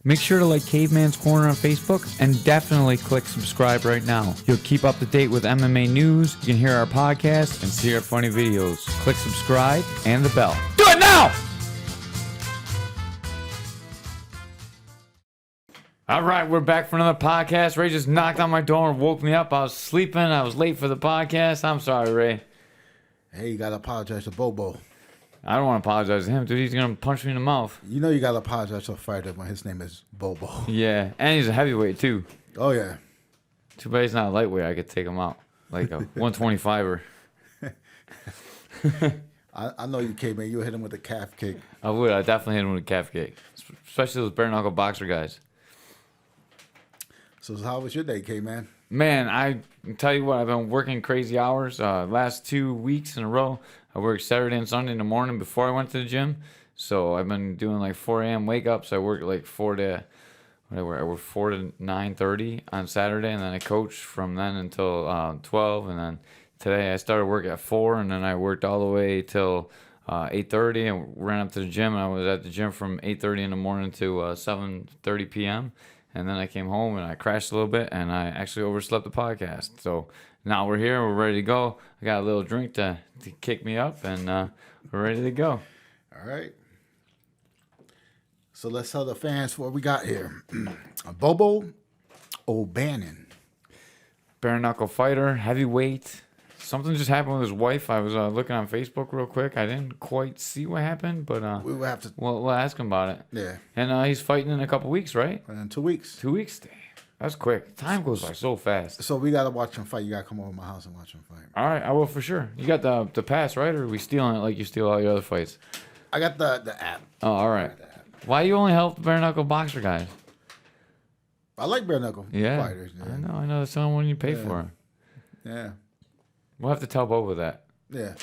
Make sure to like Caveman's Corner on Facebook and definitely click subscribe right now. You'll keep up to date with MMA news, you can hear our podcast, and see our funny videos. Click subscribe and the bell. Do it now! All right, we're back for another podcast. Ray just knocked on my door and woke me up. I was sleeping. I was late for the podcast. I'm sorry, Ray. Hey, you got to apologize to BoBo. I don't want to apologize to him, dude. He's going to punch me in the mouth. You know you got to apologize to a fighter when his name is BoBo. Yeah, and he's a heavyweight, too. Oh, yeah. Too bad he's not a lightweight. I could take him out like a 125er. I know you, Caveman. You'll hit him with a calf kick. I would. I definitely hit him with a calf kick, especially those bare knuckle boxer guys. So how was your day, Caveman? Man, I tell you what, I've been working crazy hours. Last 2 weeks in a row, I worked Saturday and Sunday in the morning before I went to the gym. So I've been doing like 4 a.m. wake ups. I work like 4 to 9:30 on Saturday, and then I coach from then until 12. And then today I started work at 4, and then I worked all the way till 8:30 and ran up to the gym. And I was at the gym from 8:30 in the morning to 7:30 p.m. And then I came home and I crashed a little bit, and I actually overslept the podcast. So now we're here. We're ready to go. I got a little drink to kick me up, and we're ready to go. All right. So let's tell the fans what we got here. BoBo O'Bannon. Bare knuckle fighter, heavyweight. Something just happened with his wife. I was looking on Facebook real quick. I didn't quite see what happened, but we will have to. We'll ask him about it. Yeah. And he's fighting in a couple weeks, right? In 2 weeks. 2 weeks? Damn. That's quick. Time goes by so fast. So we got to watch him fight. You got to come over to my house and watch him fight. All right, I will for sure. You got the pass, right? Or are we stealing it like you steal all your other fights? I got the app. Oh, all right. Why you only help bare knuckle boxer guys? I like bare knuckle fighters. Yeah. I know. That's the only one you pay for. Yeah. We'll have to tell BoBo that. Yeah.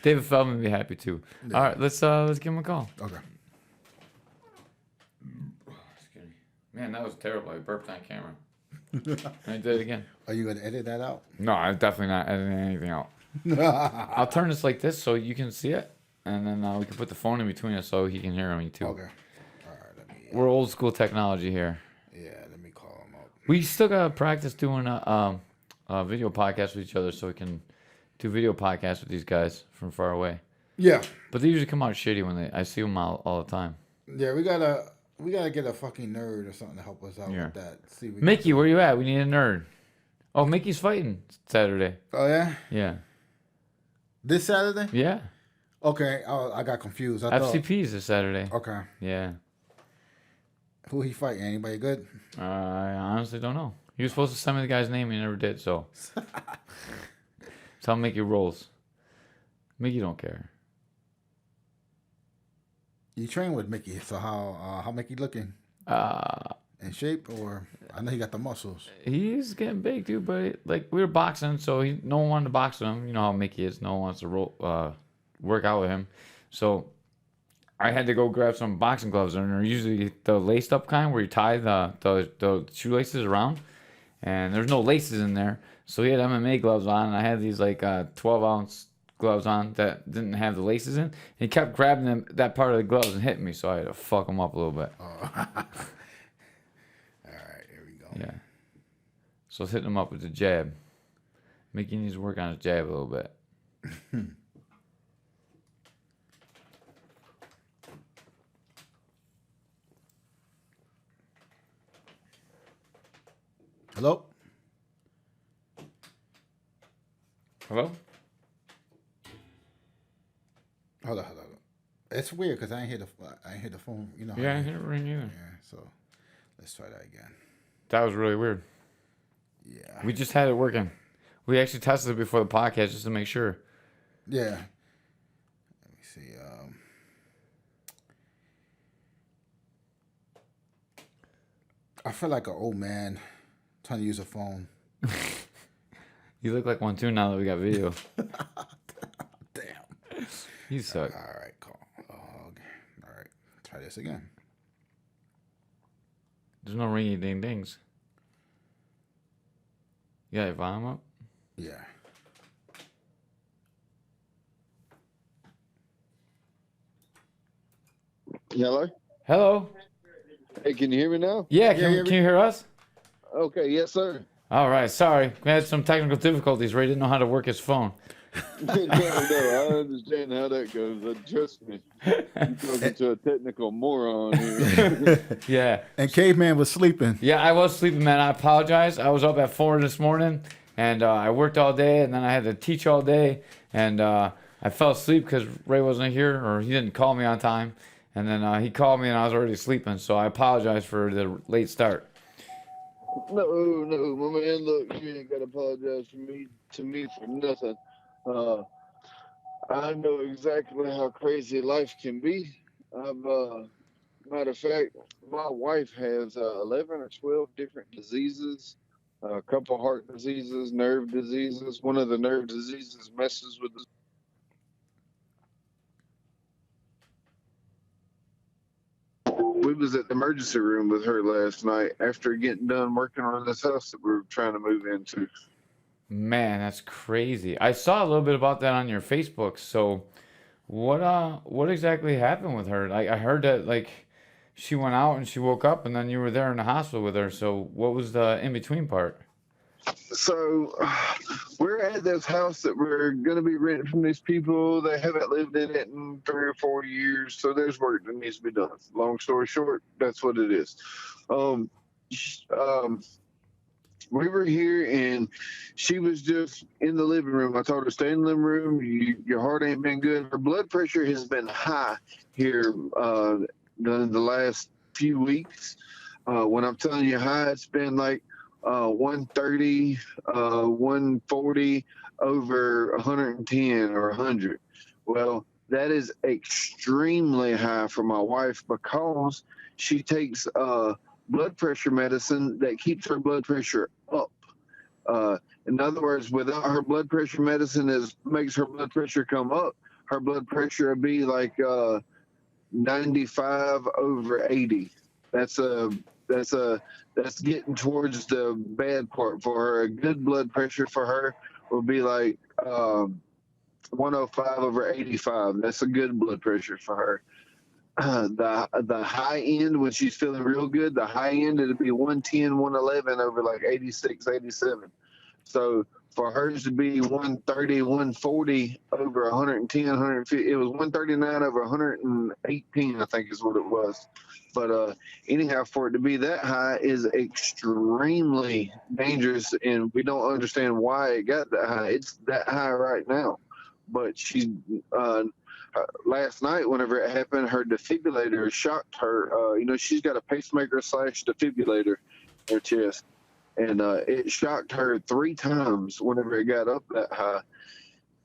David Feldman would be happy too. Yeah. All right, let's give him a call. Okay. Man, that was terrible. I burped on camera. Can I do it again? Are you going to edit that out? No, I'm definitely not editing anything out. I'll turn this like this so you can see it, and then we can put the phone in between us so he can hear me too. Okay. All right. We're old school technology here. Yeah, let me call him up. We still got to practice doing a video podcast with each other so we can do video podcasts with these guys from far away. Yeah. But they usually come out shitty when I see them all the time. Yeah, we gotta get a fucking nerd or something to help us out with that. See, Mickey, where you at? We need a nerd. Oh, Mickey's fighting Saturday. Oh yeah. Yeah. This Saturday? Yeah. Okay. I got confused. FCP's this Saturday. Okay. Yeah. Who he fighting? Anybody good? I honestly don't know. He was supposed to send me the guy's name. He never did. So. That's how Mickey rolls. Mickey don't care. You train with Mickey, so how Mickey looking? In shape, or I know he got the muscles. He's getting big, dude. But like we were boxing, so no one wanted to box with him. You know how Mickey is. No one wants to work out with him. So I had to go grab some boxing gloves, and they're usually the laced up kind where you tie the shoelaces around, and there's no laces in there. So he had MMA gloves on, and I had these like 12-ounce gloves on that didn't have the laces in. And he kept grabbing that part of the gloves and hitting me, so I had to fuck him up a little bit. Oh. Yeah. So I was hitting him up with the jab. Mickey needs to work on his jab a little bit. Hello? Hello? Hold on. It's weird because I ain't hear the phone. You know. Yeah, I hear it ring either. Yeah. So let's try that again. That was really weird. Yeah. We just had it working. We actually tested it before the podcast just to make sure. Yeah. Let me see. I feel like an old man trying to use a phone. You look like one too now that we got video. Damn. You suck. All right, call. All right. Try this again. There's no ringy ding dings. You got your volume up? Yeah. Hello? Hello. Hey, can you hear me now? Yeah, Yeah, can you hear us? Okay, yes, sir. All right. Sorry, we had some technical difficulties. Ray didn't know how to work his phone. No, I understand how that goes. Trust me. You're talking to a technical moron here. Yeah. and Caveman was sleeping. Yeah, I was sleeping, man. I apologize. I was up at 4 this morning, and I worked all day, and then I had to teach all day, and I fell asleep because Ray wasn't here, or he didn't call me on time, and then he called me, and I was already sleeping. So I apologize for the late start. No, my man. Look, you ain't got to apologize to me for nothing. Uh, I know exactly how crazy life can be. I've, matter of fact, my wife has 11 or 12 different diseases, a couple heart diseases, nerve diseases. One of the nerve diseases messes with the. We was at the emergency room with her last night after getting done working on this house that we were trying to move into. Man, that's crazy. I saw a little bit about that on your Facebook. So, what exactly happened with her? I heard that like she went out and she woke up, and then you were there in the hospital with her. So, what was the in between part? So we're at this house that we're going to be renting from these people. They haven't lived in it in 3 or 4 years, so there's work that needs to be done. Long story short, that's what it is. Um, um, we were here and she was just in the living room. I told her, stay in the living room. Your heart ain't been good. Her blood pressure has been high here the last few weeks. When I'm telling you high, it's been like 130, 140 over 110 or 100. Well, that is extremely high for my wife because she takes blood pressure medicine that keeps her blood pressure up. In other words, without her blood pressure medicine makes her blood pressure come up, her blood pressure would be like 95 over 80. That's a that's a that's getting towards the bad part for her. A good blood pressure for her will be like 105 over 85. That's a good blood pressure for her. The high end, when she's feeling real good, the high end it'd be 110, 111 over like 86, 87. So for hers to be 130, 140 over 110, 150, it was 139 over 118, I think is what it was. But anyhow, for it to be that high is extremely dangerous, and we don't understand why it got that high. It's that high right now. But she's last night, whenever it happened, her defibrillator shocked her. She's got a pacemaker / defibrillator in her chest, and it shocked her 3 times whenever it got up that high.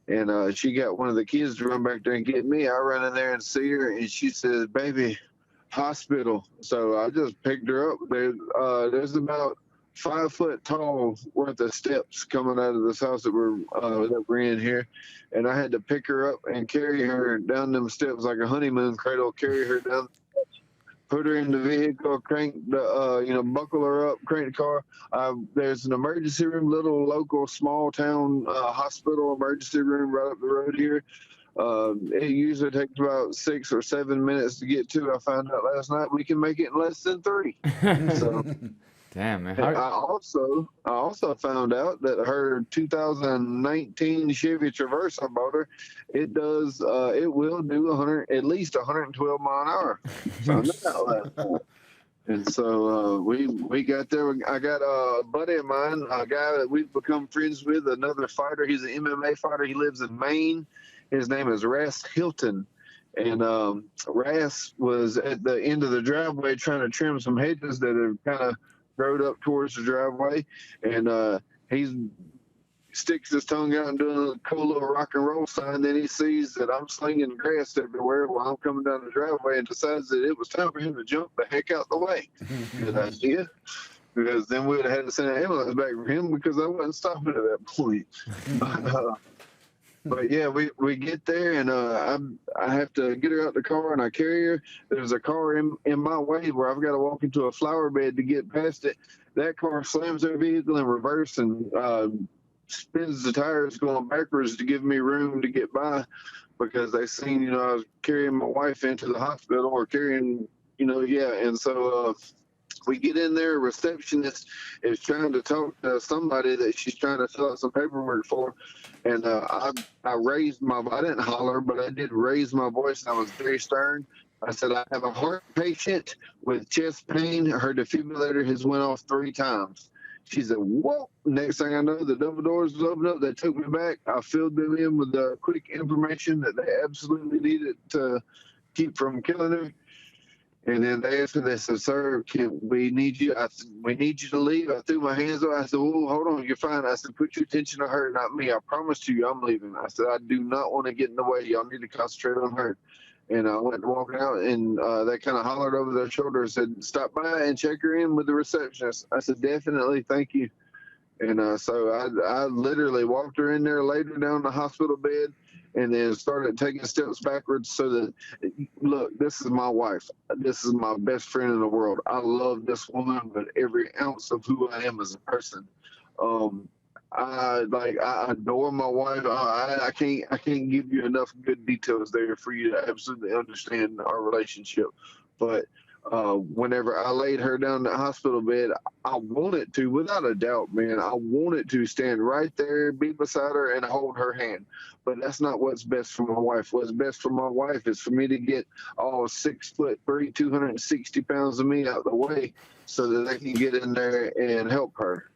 And she got one of the kids to run back there and get me. I run in there and see her, and she says, "Baby, hospital." So I just picked her up. There's about 5 foot tall worth of steps coming out of this house that we're in here, and I had to pick her up and carry her down them steps like a honeymoon cradle. Carry her down, put her in the vehicle, crank the buckle her up, crank the car. There's an emergency room, little local small town hospital emergency room right up the road here. It usually takes about 6 or 7 minutes to get to. I found out last night we can make it in less than 3. So Damn, man. I also found out that her 2019 Chevy Traverse I bought her, it will do at least 112 mile an hour. Found that out last night. And so we got there. I got a buddy of mine, a guy that we've become friends with, another fighter. He's an MMA fighter. He lives in Maine. His name is Ras Hilton. And Ras was at the end of the driveway trying to trim some hedges that have kind of growed up towards the driveway. And he sticks his tongue out and doing a cool little rock and roll sign. Then he sees that I'm slinging grass everywhere while I'm coming down the driveway and decides that it was time for him to jump the heck out the way. Good idea. Because then we would have had to send an ambulance back for him because I wasn't stopping at that point. But yeah, we get there and I have to get her out the car and I carry her. There's a car in my way where I've got to walk into a flower bed to get past it. That car slams their vehicle in reverse and spins the tires going backwards to give me room to get by because they seen I was carrying my wife into the hospital or carrying Yeah. And so we get in there, a receptionist is trying to talk to somebody that she's trying to fill out some paperwork for. And I raised I didn't holler, but I did raise my voice, and I was very stern. I said, I have a heart patient with chest pain. Her defibrillator has went off 3 times. She said, whoa. Next thing I know, the double doors was opened up. They took me back. I filled them in with the quick information that they absolutely needed to keep from killing her. And then they asked me, they said, sir, we need you? We need you to leave. I threw my hands up. I said, whoa, hold on, you're fine. I said, put your attention on her, not me. I promise you, I'm leaving. I said, I do not want to get in the way. Y'all need to concentrate on her. And I went walking out, and they kind of hollered over their shoulder and said, stop by and check her in with the receptionist. I said, definitely, thank you. And so I literally walked her in there, laid her down in the hospital bed, and then started taking steps backwards so that, look, this is my wife. This is my best friend in the world. I love this woman with every ounce of who I am as a person. I adore my wife. I can't give you enough good details there for you to absolutely understand our relationship. But whenever I laid her down in the hospital bed, I wanted to, without a doubt, man, I wanted to stand right there, be beside her, and hold her hand. But that's not what's best for my wife. What's best for my wife is for me to get all 6'3", 260 pounds of me out of the way so that they can get in there and help her.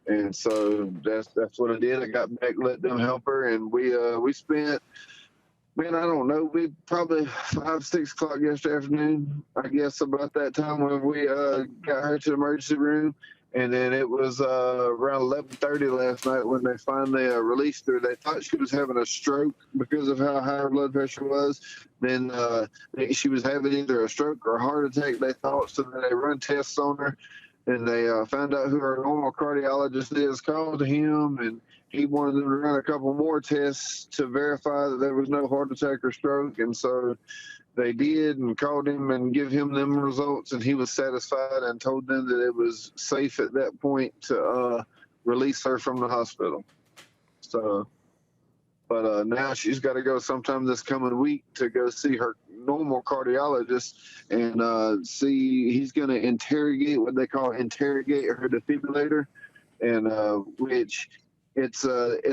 And so that's what I did. I got back, let them help her, and we spent, man, I don't know, we probably 5, 6 o'clock yesterday afternoon, I guess, about that time when we got her to the emergency room. And then it was around 11:30 last night when they finally released her. They thought she was having a stroke because of how high her blood pressure was. Then she was having either a stroke or a heart attack, they thought, so then they run tests on her. And they found out who her normal cardiologist is, called him, and he wanted them to run a couple more tests to verify that there was no heart attack or stroke. And so they did, and called him and give him them results, and he was satisfied and told them that it was safe at that point to release her from the hospital. So, but now she's got to go sometime this coming week to go see her normal cardiologist and see. He's going to interrogate what they call her defibrillator, and which it's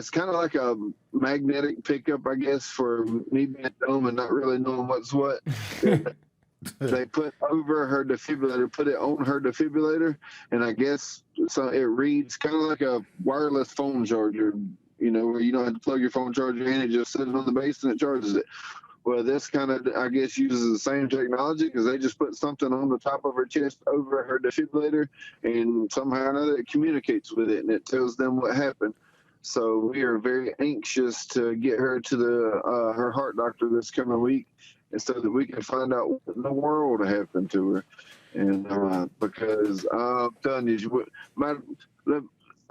kind of like a magnetic pickup, I guess, for me being dumb and not really knowing what's what. They put over her defibrillator, put it on her defibrillator, and I guess so it reads kind of like a wireless phone charger, where you don't have to plug your phone charger in, it just sits on the base and it charges it. Well, this kind of, I guess, uses the same technology because they just put something on the top of her chest over her defibrillator, and somehow or another it communicates with it, and it tells them what happened. So we are very anxious to get her to her heart doctor this coming week, and so that we can find out what in the world happened to her. And because I'm telling you,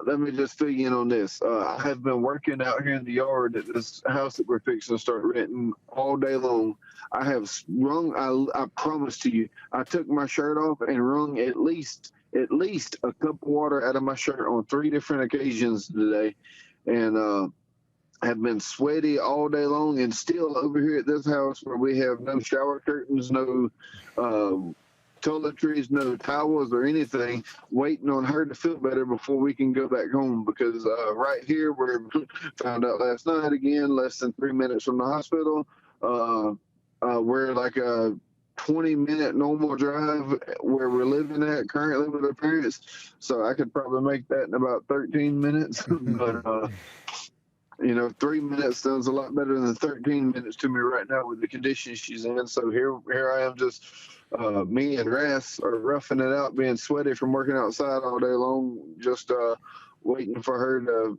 let me just fill you in on this. I have been working out here in the yard at this house that we're fixing to start renting all day long. I have wrung, I promise to you, I took my shirt off and wrung at least a cup of water out of my shirt on 3 different occasions today. And have been sweaty all day long, and still over here at this house where we have no shower curtains, no toiletries, no towels or anything, waiting on her to feel better before we can go back home. Because right here, we found out last night again, less than 3 minutes from the hospital. We're like a 20-minute normal drive where we're living at currently with our parents. So I could probably make that in about 13 minutes. But 3 minutes sounds a lot better than 13 minutes to me right now with the condition she's in. So here I am, just me and Ras are roughing it out, being sweaty from working outside all day long, just waiting for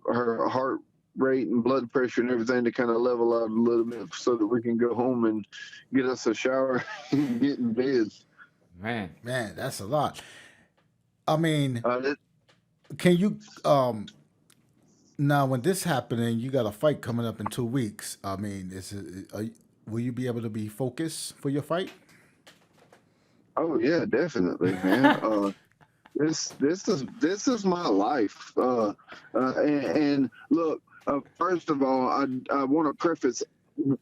her heart rate and blood pressure and everything to kind of level out a little bit so that we can go home and get us a shower and get in bed. Man, that's a lot. I mean, can you now when this happening, you got a fight coming up in 2 weeks. I mean, will you be able to be focused for your fight? Oh yeah, definitely, man. This is my life. And look, first of all, I want to preface.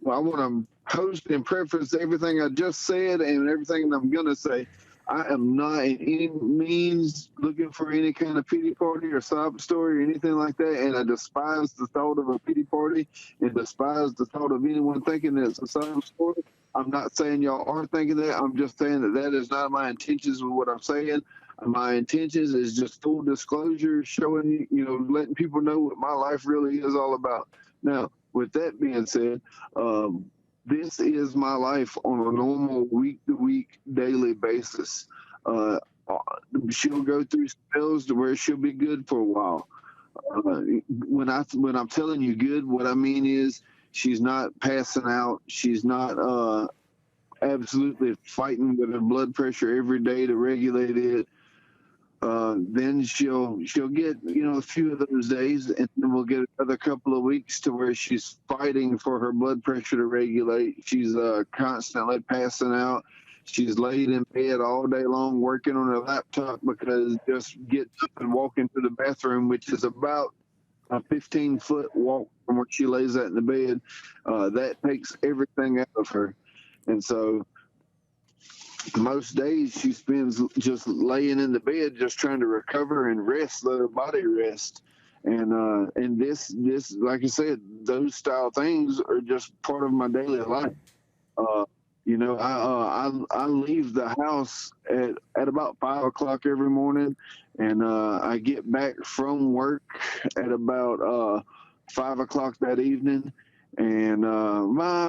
I want to post and preface everything I just said and everything I'm going to say. I am not in any means looking for any kind of pity party or sob story or anything like that. And I despise the thought of a pity party and despise the thought of anyone thinking that it's a sob story. I'm not saying y'all are thinking that. I'm just saying that is not my intentions with what I'm saying. My intentions is just full disclosure, showing, letting people know what my life really is all about. Now, with that being said, this is my life on a normal week-to-week daily basis. She'll go through spells to where she'll be good for a while. When I'm telling you good, what I mean is she's not passing out. She's not absolutely fighting with her blood pressure every day to regulate it. Then she'll get a few of those days, and then we'll get another couple of weeks to where she's fighting for her blood pressure to regulate. She's constantly passing out. She's laid in bed all day long working on her laptop because just getting up and walking to the bathroom, which is about a 15-foot walk from where she lays that in the bed, that takes everything out of her. And so most days she spends just laying in the bed, just trying to recover and rest, let her body rest. And this, like I said, those style things are just part of my daily life. I leave the house at about 5 o'clock every morning, and I get back from work at about 5 o'clock that evening, and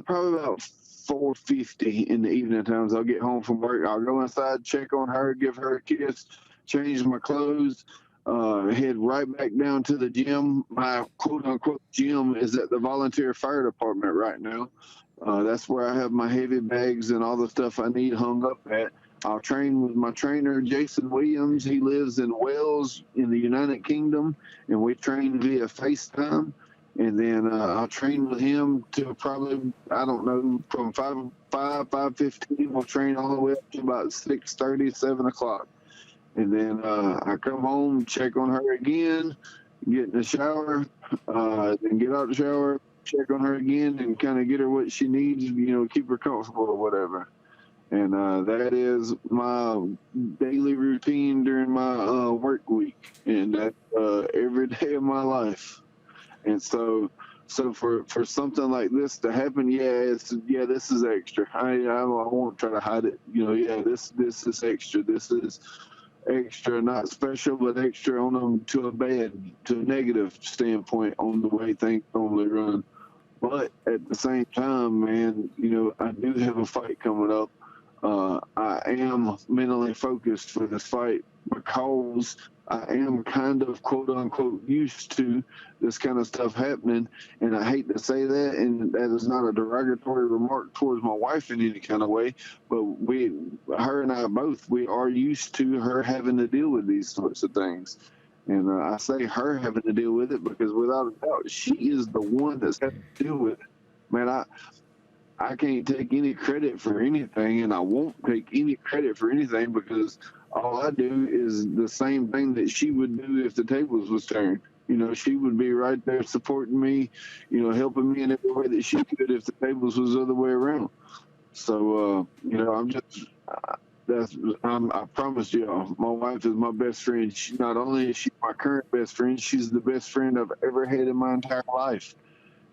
probably about 4:50 in the evening times. I'll get home from work. I'll go inside, check on her, give her a kiss, change my clothes, head right back down to the gym. My quote-unquote gym is at the volunteer fire department right now. That's where I have my heavy bags and all the stuff I need hung up at. I'll train with my trainer, Jason Williams. He lives in Wales in the United Kingdom, and we train via FaceTime. And then I'll train with him to probably, I don't know, from 5:15, we'll train all the way up to about 6:30, 7 o'clock. And then I come home, check on her again, get in the shower, then get out the shower, check on her again, and kind of get her what she needs, keep her comfortable or whatever. And that is my daily routine during my work week. And that's every day of my life. And so for something like this to happen, this is extra. I won't try to hide it. This is extra. This is extra, not special, but extra on them to a negative standpoint on the way things normally run. But at the same time, man, I do have a fight coming up. I am mentally focused for this fight because I am kind of quote unquote used to this kind of stuff happening. And I hate to say that, and that is not a derogatory remark towards my wife in any kind of way, but her and I both, we are used to her having to deal with these sorts of things. And I say her having to deal with it because without a doubt, she is the one that's had to deal with it. Man, I can't take any credit for anything, and I won't take any credit for anything because all I do is the same thing that she would do if the tables was turned. She would be right there supporting me, helping me in every way that she could if the tables was the other way around. So, I promise y'all, my wife is my best friend. Not only is she my current best friend, she's the best friend I've ever had in my entire life.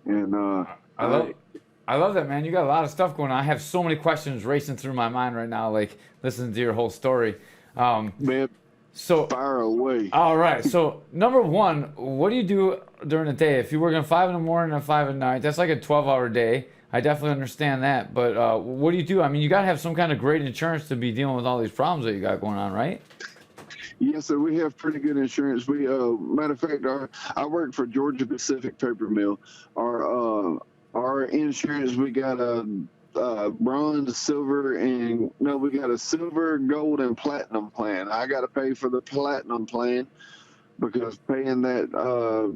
And I love that, man. You got a lot of stuff going on. I have so many questions racing through my mind right now, like listening to your whole story. Man, so fire away. All right. So number one, what do you do during the day? If you work at 5 in the morning and 5 at night, that's like a 12-hour day. I definitely understand that. But what do you do? I mean, you got to have some kind of great insurance to be dealing with all these problems that you got going on, right? Yes, sir. We have pretty good insurance. We, matter of fact, I work for Georgia Pacific Paper Mill. Our insurance, we got a bronze, silver, we got a silver, gold, and platinum plan. I got to pay for the platinum plan because paying that,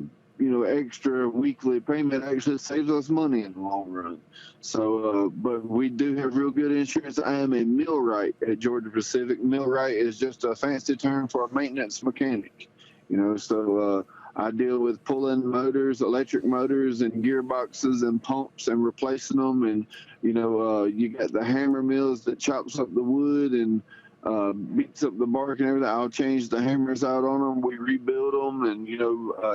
extra weekly payment actually saves us money in the long run. So, but we do have real good insurance. I am a millwright at Georgia Pacific. Millwright is just a fancy term for a maintenance mechanic. So I deal with pulling motors, electric motors, and gearboxes and pumps and replacing them. And you got the hammer mills that chops up the wood and beats up the bark and everything. I'll change the hammers out on them. We rebuild them, and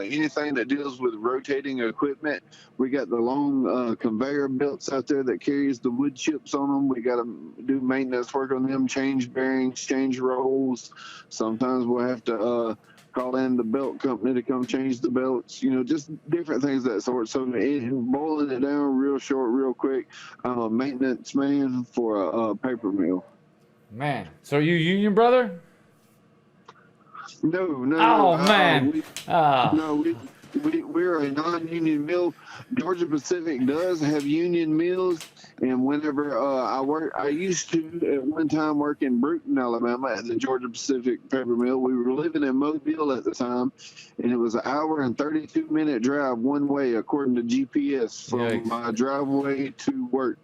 anything that deals with rotating equipment. We got the long conveyor belts out there that carries the wood chips on them. We got to do maintenance work on them, change bearings, change rolls. Sometimes we'll have to call in the belt company to come change the belts. Just different things of that sort. So boiling it down real short, real quick. I'm a maintenance man for a paper mill. Man, so are you union brother? No. Oh man. No, we're a non-union mill. Georgia Pacific does have union mills, and whenever I used to at one time work in Brewton, Alabama, at the Georgia Pacific paper mill. We were living in Mobile at the time, and it was an hour and 32-minute drive one way, according to GPS, from my driveway to work.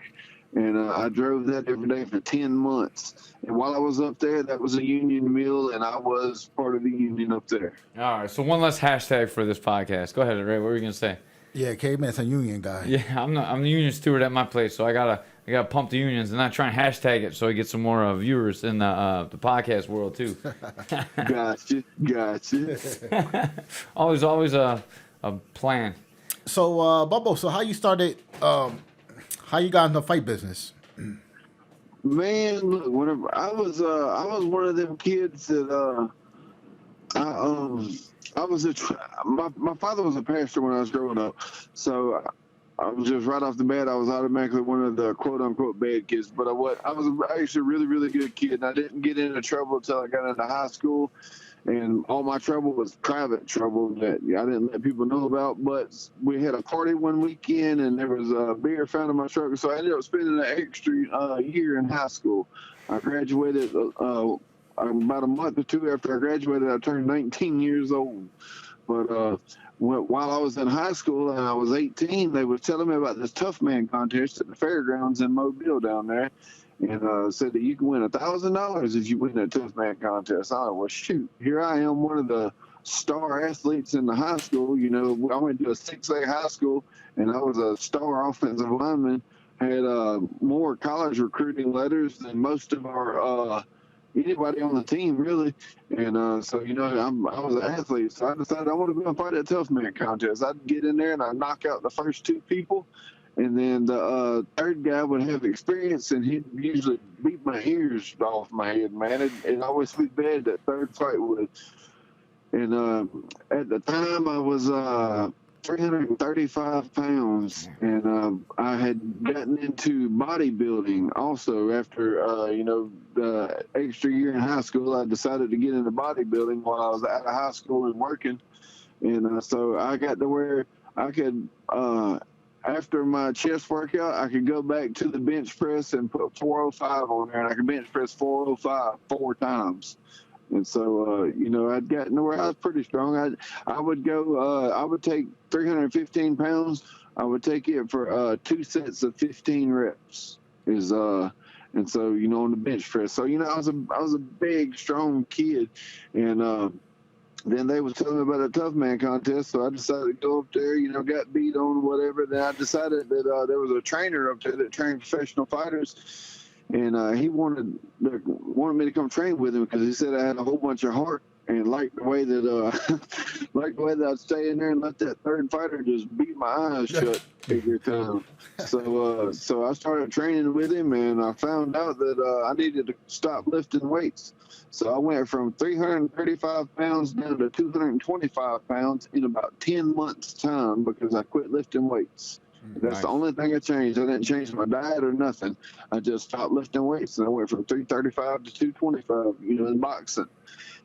And I drove that every day for 10 months. And while I was up there, that was a union mill, and I was part of the union up there. All right, so one less hashtag for this podcast. Go ahead, Ray. What were you gonna say? Yeah, Caveman's a union guy. Yeah, I'm the union steward at my place, so I gotta pump the unions and not try and hashtag it so I get some more viewers in the podcast world too. Gotcha. always a plan. So, BoBo, so how you started? How you got in the fight business? Man, look, whenever I was one of them kids that my father was a pastor when I was growing up, so I was just right off the bat I was automatically one of the quote unquote bad kids. But I was actually a really, really good kid, and I didn't get into trouble until I got into high school. And all my trouble was private trouble that I didn't let people know about. But we had a party one weekend, and there was a beer found in my truck. So I ended up spending an extra year in high school. I graduated about a month or two after I graduated. I turned 19 years old. But while I was in high school and I was 18, they were telling me about this Tough Man contest at the fairgrounds in Mobile down there. And said that you can win $1,000 if you win that Tough Man contest. I thought, well, shoot, here I am, one of the star athletes in the high school. I went to a 6A high school, and I was a star offensive lineman. Had more college recruiting letters than most of our anybody on the team, really. And so I was an athlete, so I decided I want to go and fight that Tough Man contest. I'd get in there and I'd knock out the first two people. And then the third guy would have experience, and he'd usually beat my ears off my head, man. It always be bad, that third fight would. And at the time, I was 335 pounds, and I had gotten into bodybuilding also after, the extra year in high school. I decided to get into bodybuilding while I was out of high school and working. And so I got to where I could after my chest workout, I could go back to the bench press and put 405 on there, and I could bench press 405 4 times. And so, I'd gotten to where I was pretty strong. I would go, I would take 315 pounds. I would take it for 2 sets of 15 reps. And so, on the bench press. So, I was a big, strong kid, and then they was telling me about a Tough Man contest, so I decided to go up there, got beat on, whatever. Then I decided that there was a trainer up there that trained professional fighters, and he wanted me to come train with him because he said I had a whole bunch of heart and liked the way that I'd stay in there and let that third fighter just beat my eyes shut every time. So I started training with him, and I found out that I needed to stop lifting weights. So I went from 335 pounds down to 225 pounds in about 10 months' time because I quit lifting weights. That's the only thing I changed. I didn't change my diet or nothing. I just stopped lifting weights, and I went from 335 to 225, in boxing.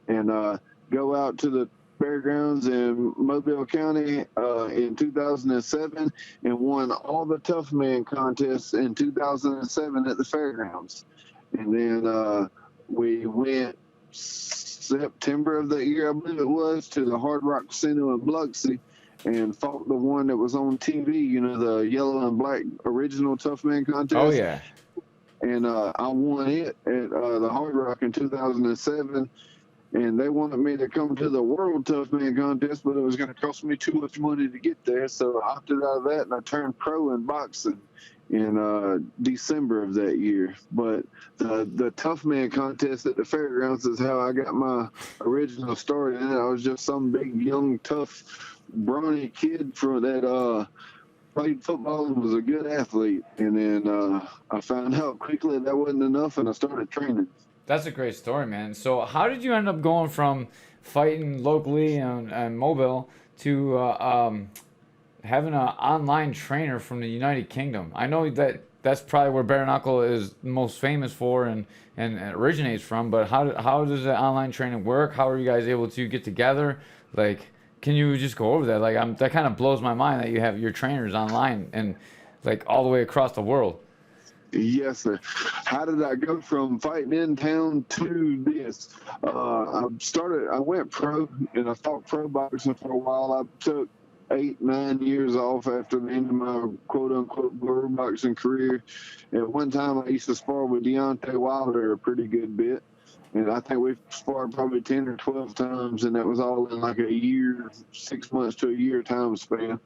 And go out to the fairgrounds in Mobile County in 2007 and won all the Tough Man contests in 2007 at the fairgrounds. And then we went September of that year, I believe it was, to the Hard Rock Casino in Biloxi and fought the one that was on TV, the yellow and black original Tough Man contest. Oh, yeah. And I won it at the Hard Rock in 2007. and they wanted me to come to the World Tough Man contest, but it was going to cost me too much money to get there. So I opted out of that, and I turned pro in boxing in December of that year. But the Tough Man contest at the fairgrounds is how I got my original start in it. I was just some big, young, tough, brawny kid from that played football and was a good athlete. And then I found out quickly that wasn't enough, and I started training. That's a great story, man. So how did you end up going from fighting locally and mobile to having an online trainer from the United Kingdom? I know that that's probably where bare knuckle is most famous for and originates from, but how does the online training work? How are you guys able to get together? Like, can you just go over that? Like, that kind of blows my mind that you have your trainers online and like all the way across the world. Yes, sir. How did I go from fighting in town to this? I went pro, and I fought pro boxing for a while. I took 8-9 years off after the end of my quote-unquote pro boxing career. At one time, I used to spar with Deontay Wilder a pretty good bit. And I think we've sparred probably 10 or 12 times, and that was all in like a year, 6 months to a year time span.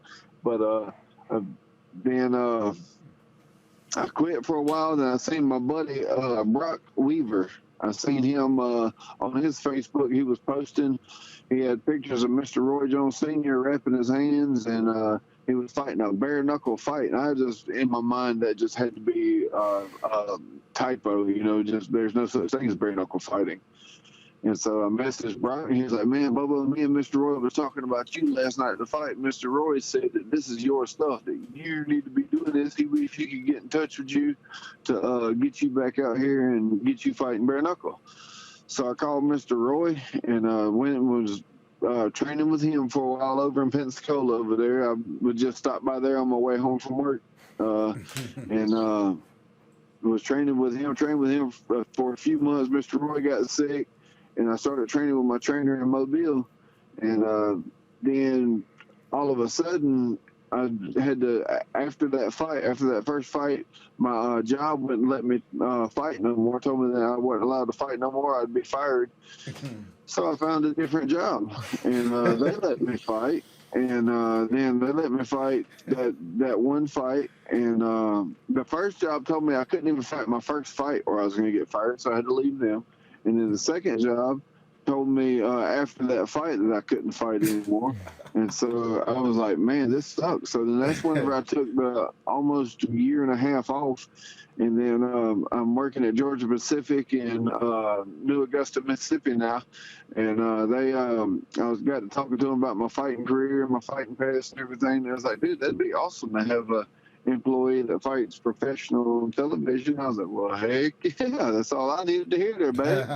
But then I quit for a while, then I seen my buddy Brock Weaver. I seen him on his Facebook. He was posting. He had pictures of Mr. Roy Jones Sr. wrapping his hands, and he was fighting a bare knuckle fight. And I just, in my mind, that just had to be a typo. You know, just there's no such thing as bare knuckle fighting. And so I messaged Brock, and he was like, "Man, BoBo, me and Mr. Roy was talking about you last night at the fight. Mr. Roy said that this is your stuff, that you need to be doing this. He wish he could get in touch with you to get you back out here and get you fighting bare knuckle." So I called Mr. Roy and went and was training with him for a while over in Pensacola over there. I would just stop by there on my way home from work and was training with him for a few months. Mr. Roy got sick, and I started training with my trainer in Mobile. And then all of a sudden, I had to, after that first fight, my job wouldn't let me fight no more. Told me that I wasn't allowed to fight no more. I'd be fired. So I found a different job, and they let me fight. And then they let me fight that one fight. And the first job told me I couldn't even fight my first fight or I was going to get fired, so I had to leave them. And then the second job told me after that fight that I couldn't fight anymore. And so I was like, man, this sucks. So then that's whenever I took the almost a year and a half off. And then I'm working at Georgia Pacific in New Augusta, Mississippi now. And I got to talking to them about my fighting career and my fighting past and everything. And I was like, dude, that'd be awesome to have a employee that fights professional on television. I was like, well, heck yeah, that's all I needed to hear there, babe.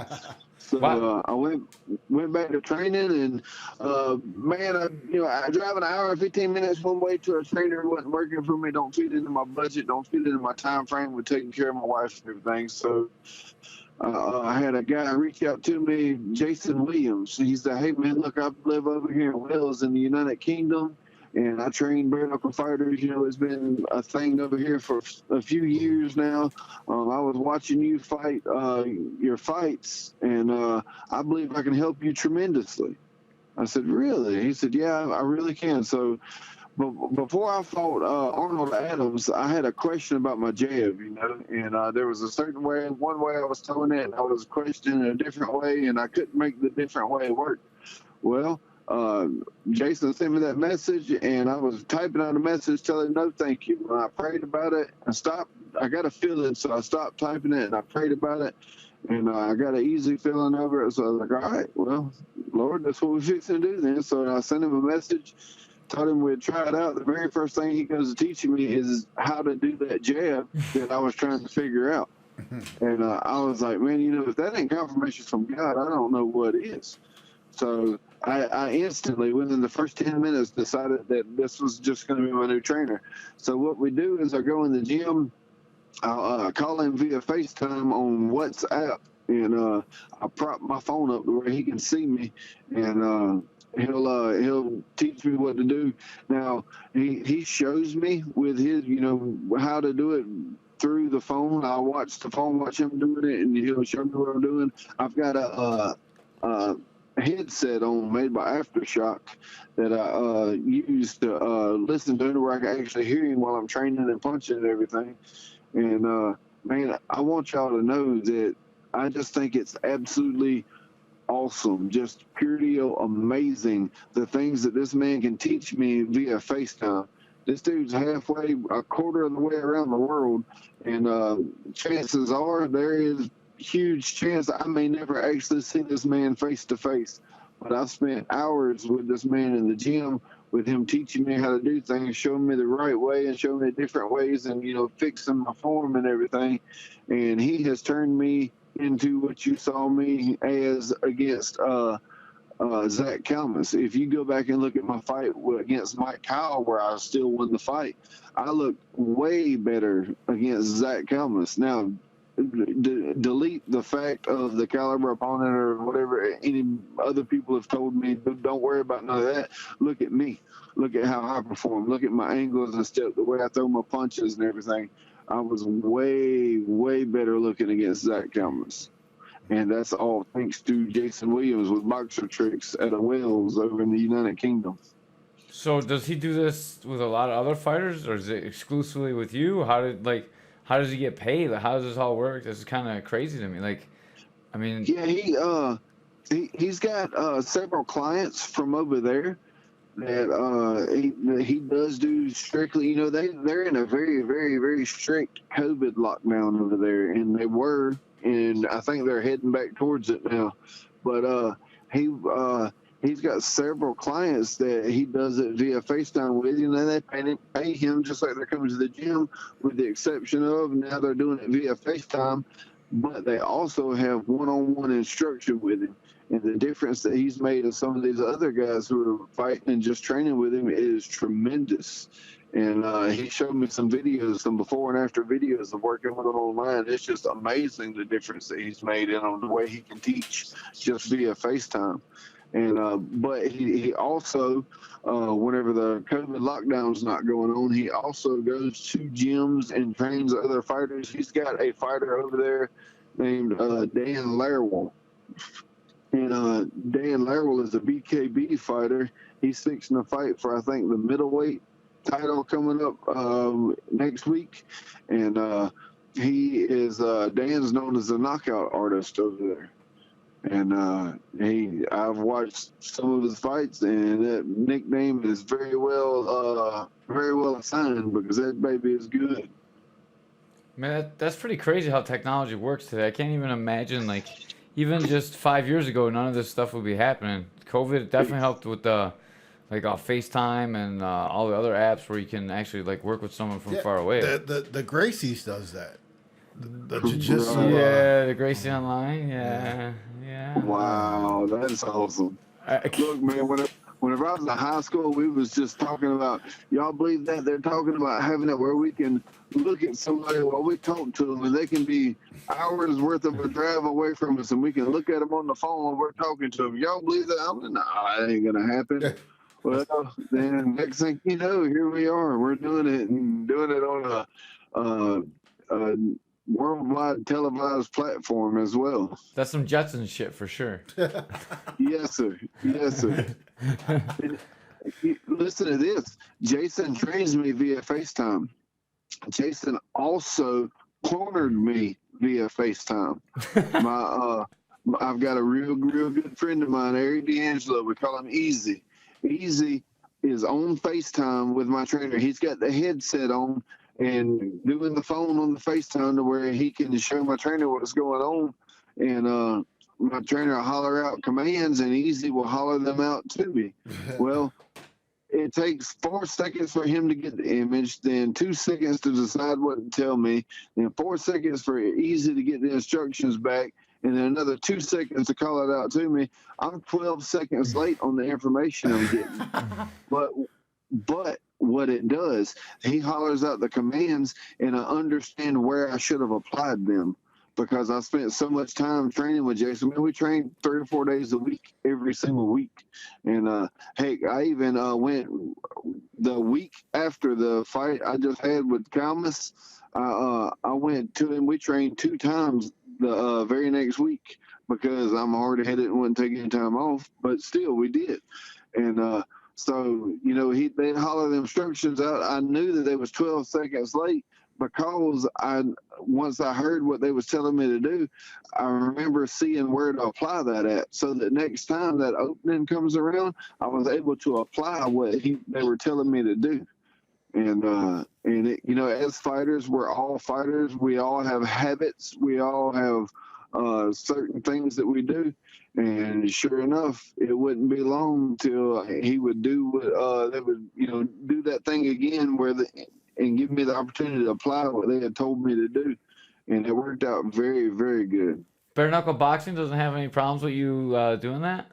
So I went back to training, and man, I drive an hour and 15 minutes one way to a trainer. It wasn't working for me. Don't fit into my budget. Don't fit into my time frame with taking care of my wife and everything. So I had a guy reach out to me, Jason Williams. He's like, hey man, look, I live over here in Wales in the United Kingdom. And I train bare knuckle fighters. You know, it's been a thing over here for a few years now. I was watching you fight your fights, and I believe I can help you tremendously. I said, really? He said, yeah, I really can. So before I fought Arnold Adams, I had a question about my jab, you know, and there was a certain way, one way I was throwing it, and I was questioning a different way, and I couldn't make the different way work. Well, Jason sent me that message, and I was typing out a message telling him no thank you. And I prayed about it and stopped. I got a feeling, so I stopped typing it and I prayed about it, and I got an easy feeling over it. So I was like, all right, well, Lord, that's what we're fixing to do then. So I sent him a message, told him we'd try it out. The very first thing he goes to teaching me is how to do that jab that I was trying to figure out. And I was like, man, you know, if that ain't confirmation from God, I don't know what is. So I instantly, within the first 10 minutes, decided that this was just going to be my new trainer. So what we do is I go in the gym, I'll call him via FaceTime on WhatsApp, and I'll prop my phone up to where he can see me, and he'll teach me what to do. Now, he shows me with his, you know, how to do it through the phone. I'll watch the phone, watch him doing it, and he'll show me what I'm doing. I've got headset on made by Aftershock that I use to listen to it, where I can actually hear him while I'm training and punching and everything. And man, I want y'all to know that I just think it's absolutely awesome, just purely amazing, the things that this man can teach me via FaceTime. This dude's halfway, a quarter of the way around the world, and chances are there is huge chance I may never actually see this man face to face. But I've spent hours with this man in the gym, with him teaching me how to do things, showing me the right way and showing me different ways, and fixing my form and everything. And he has turned me into what you saw me as against Zach Kalmus. If you go back and look at my fight against Mike Kyle, where I still won the fight, I looked way better against Zach Kalmus. Now, delete the fact of the caliber opponent or whatever any other people have told me. Don't worry about none of that. Look at me. Look at how I perform. Look at my angles and stuff, the way I throw my punches and everything. I was way, way better looking against Zach Kalmus. And that's all thanks to Jason Williams with Boxer Tricks at a Wells over in the United Kingdom. So does he do this with a lot of other fighters, or is it exclusively with you? How does he get paid? Like, how does this all work? This is kind of crazy to me. Like, I mean, yeah, he's got several clients from over there that he does do strictly. They're in a very, very, very strict COVID lockdown over there, and they were, and I think they're heading back towards it now. But he's got several clients that he does it via FaceTime with, and they pay him just like they're coming to the gym, with the exception of now they're doing it via FaceTime, but they also have one-on-one instruction with him. And the difference that he's made of some of these other guys who are fighting and just training with him is tremendous. And he showed me some videos, some before and after videos of working with him online. It's just amazing the difference that he's made in on the way he can teach just via FaceTime. And but he also, whenever the COVID lockdown's not going on, he also goes to gyms and trains other fighters. He's got a fighter over there named Dan Larwell. And Dan Larwell is a BKB fighter. He's fixing to fight for, I think, the middleweight title coming up next week. And Dan's known as the knockout artist over there. And I've watched some of his fights, and that nickname is very well assigned, because that baby is good. man, that's pretty crazy how technology works today. I can't even imagine, like, even just 5 years ago, none of this stuff would be happening. COVID definitely helped with FaceTime and all the other apps where you can actually work with someone from far away. The Gracie's does that. The jiu-jitsu. Yeah, the Gracie Online. Yeah. Wow, that's awesome. Look, man, whenever I was in high school, we was just talking about, y'all believe that? They're talking about having it where we can look at somebody while we talk to them, and they can be hours worth of a drive away from us, and we can look at them on the phone while we're talking to them. Y'all believe that? I'm like, nah, that ain't going to happen. Well, then next thing you know, here we are. We're doing it, and doing it on a worldwide televised platform as well. That's some Jetson shit for sure. Yes, sir. Listen to this. Jason trains me via FaceTime. Jason also cornered me via FaceTime. I've got a real good friend of mine, Eric D'Angelo. We call him Easy. Easy is on FaceTime with my trainer. He's got the headset on and doing the phone on the FaceTime to where he can show my trainer what's going on. And my trainer will holler out commands, and Easy will holler them out to me. Well, it takes 4 seconds for him to get the image, then 2 seconds to decide what to tell me, then 4 seconds for Easy to get the instructions back, and then another 2 seconds to call it out to me. I'm 12 seconds late on the information I'm getting. But what it does, he hollers out the commands, and I understand where I should have applied them, because I spent so much time training with Jason. Man, we train 3 or 4 days a week, every single week. And heck, I even went the week after the fight I just had with Kalmus. I went to him. We trained 2 times the very next week because I'm hard-headed and wouldn't take any time off. But still, we did. And so, they'd holler the instructions out. I knew that they was 12 seconds late because once I heard what they was telling me to do, I remember seeing where to apply that at. So that next time that opening comes around, I was able to apply what they were telling me to do. And as fighters, we're all fighters. We all have habits. We all have certain things that we do. And sure enough, it wouldn't be long till he would do what they would, do that thing again and give me the opportunity to apply what they had told me to do. And it worked out very, very good. Bare knuckle boxing doesn't have any problems with you doing that?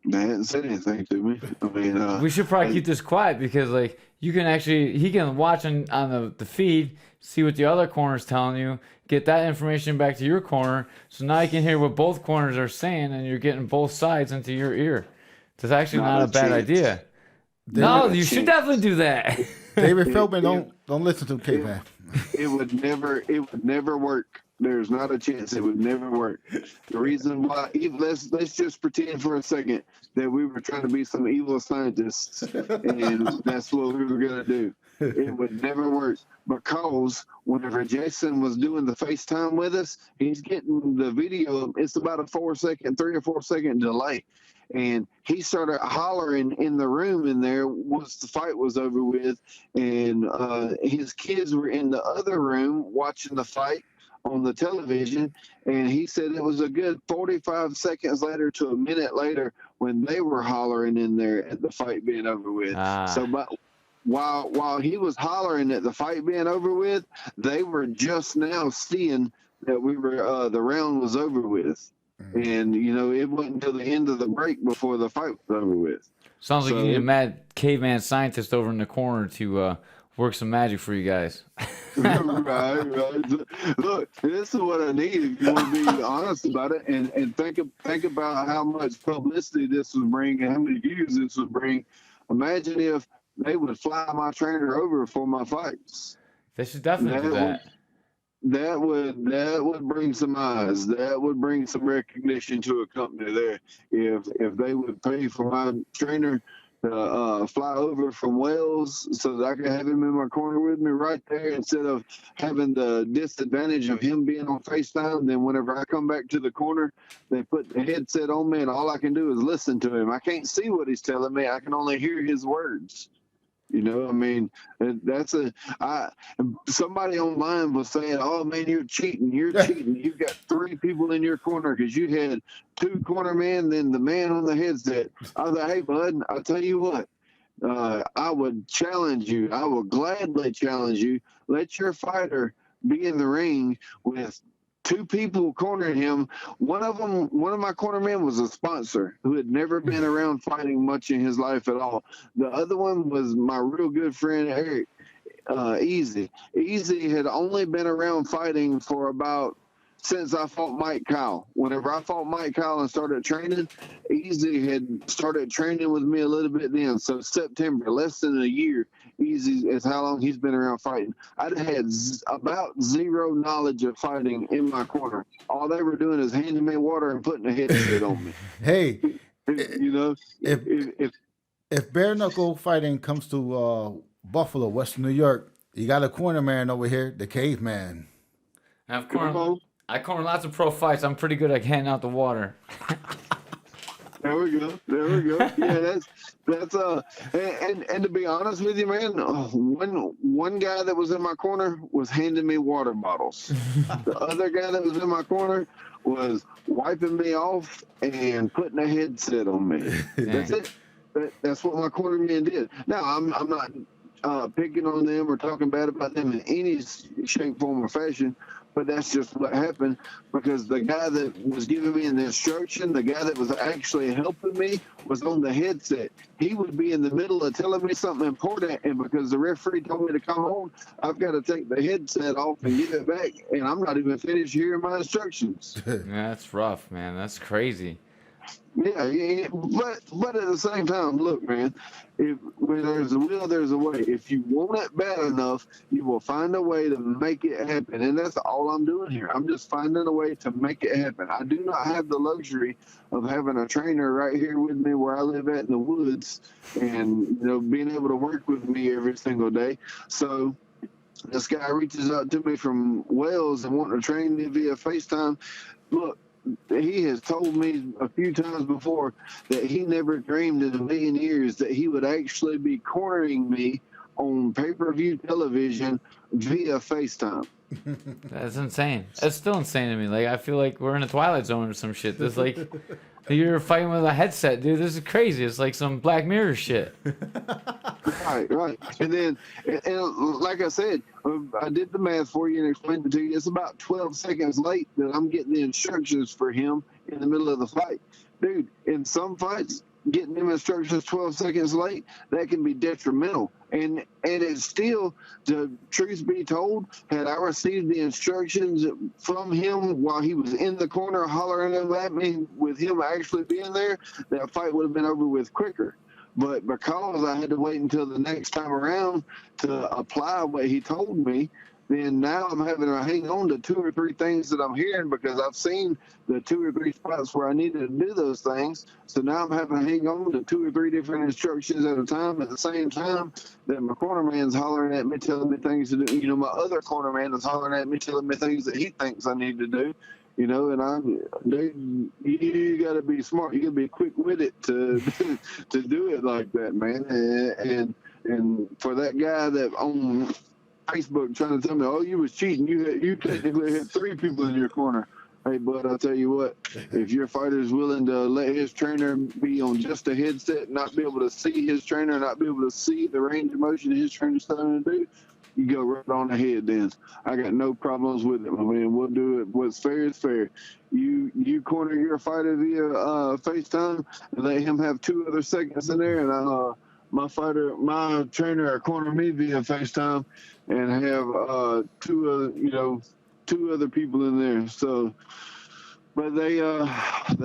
They hadn't said anything to me. I mean, we should probably keep this quiet because, like, he can watch on the feed, see what the other corner's telling you, get that information back to your corner. So now you can hear what both corners are saying, and you're getting both sides into your ear. That's actually not a bad idea. No, you should definitely do that. David Feldman, don't listen to Caveman. It would never work. There's not a chance it would never work. The reason why, let's just pretend for a second that we were trying to be some evil scientists, and that's what we were gonna do. It would never work because whenever Jason was doing the FaceTime with us, he's getting the video. It's about a 3 or 4 second delay. And he started hollering in the room in there once the fight was over with. And his kids were in the other room watching the fight on the television. And he said it was a good 45 seconds later to a minute later when they were hollering in there at the fight being over with. So but while he was hollering at the fight being over with, they were just now seeing that we were the round was over with. And, it wasn't until the end of the break before the fight was over with. Sounds like you need a mad caveman scientist over in the corner to work some magic for you guys. Right. Look, this is what I need if you want to be honest about it and think about how much publicity this would bring and how many views this would bring. Imagine if they would fly my trainer over for my fights. They should definitely do that. That would bring some eyes. That would bring some recognition to a company there. If they would pay for my trainer to fly over from Wales so that I could have him in my corner with me right there instead of having the disadvantage of him being on FaceTime, then whenever I come back to the corner, they put the headset on me and all I can do is listen to him. I can't see what he's telling me. I can only hear his words. I mean, somebody online was saying, "Oh man, you're cheating. You've got 3 people in your corner because you had 2 cornermen, then the man on the headset." I was like, "Hey bud, I'll tell you what, I would challenge you. I will gladly challenge you. Let your fighter be in the ring with 2 people cornering him. One of my cornermen was a sponsor who had never been around fighting much in his life at all. The other one was my real good friend, Eric, Easy. Easy had only been around fighting for about since I fought Mike Kyle. Whenever I fought Mike Kyle and started training, Easy had started training with me a little bit then. So September, less than a year, Easy is how long he's been around fighting. I'd had about zero knowledge of fighting in my corner. All they were doing is handing me water and putting a headset on me. Hey, if bare knuckle fighting comes to Buffalo, Western New York, you got a corner man over here, the Caveman. I corner lots of pro fights. I'm pretty good at handing out the water. There we go. Yeah, that's and to be honest with you, man, one guy that was in my corner was handing me water bottles. The other guy that was in my corner was wiping me off and putting a headset on me. That's it. That's what my corner men did. Now I'm not picking on them or talking bad about them in any shape, form, or fashion. But that's just what happened because the guy that was giving me the instruction, the guy that was actually helping me was on the headset. He would be in the middle of telling me something important, and because the referee told me to come on, I've got to take the headset off and give it back, and I'm not even finished hearing my instructions. Yeah, that's rough, man. That's crazy. Yeah, but at the same time, look, man, if when there's a will, there's a way. If you want it bad enough, you will find a way to make it happen, and that's all I'm doing here. I'm just finding a way to make it happen. I do not have the luxury of having a trainer right here with me where I live at in the woods, and being able to work with me every single day. So this guy reaches out to me from Wales and wanting to train me via FaceTime. Look, he has told me a few times before that he never dreamed in a million years that he would actually be cornering me on pay-per-view television via FaceTime. That's insane. That's still insane to me. Like, I feel like we're in a Twilight Zone or some shit. This like you're fighting with a headset, dude. This is crazy. It's like some Black Mirror shit. Right. And then, and like I said, I did the math for you and explained it to you. It's about 12 seconds late that I'm getting the instructions for him in the middle of the fight. Dude, in some fights, getting them instructions 12 seconds late, that can be detrimental. And it's still, the truth be told, had I received the instructions from him while he was in the corner hollering them at me, with him actually being there, that fight would have been over with quicker. But because I had to wait until the next time around to apply what he told me, then now I'm having to hang on to 2 or 3 things that I'm hearing because I've seen the 2 or 3 spots where I needed to do those things. So now I'm having to hang on to 2 or 3 different instructions at a time. At the same time that my corner man's hollering at me, telling me things to do. My other corner man is hollering at me, telling me things that he thinks I need to do. And you got to be smart. You got to be quick-witted to to do it like that, man. And for that guy that on Facebook trying to tell me, oh, you was cheating. You technically had 3 people in your corner. Hey, bud, I'll tell you what. If your fighter's willing to let his trainer be on just a headset, not be able to see his trainer, not be able to see the range of motion his trainer's telling him to do, you go right on ahead then. I got no problems with it, my man. We'll do it. What's fair is fair. You corner your fighter via FaceTime and let him have 2 other seconds in there, and my trainer corner me via FaceTime and have 2 other people in there. So, but they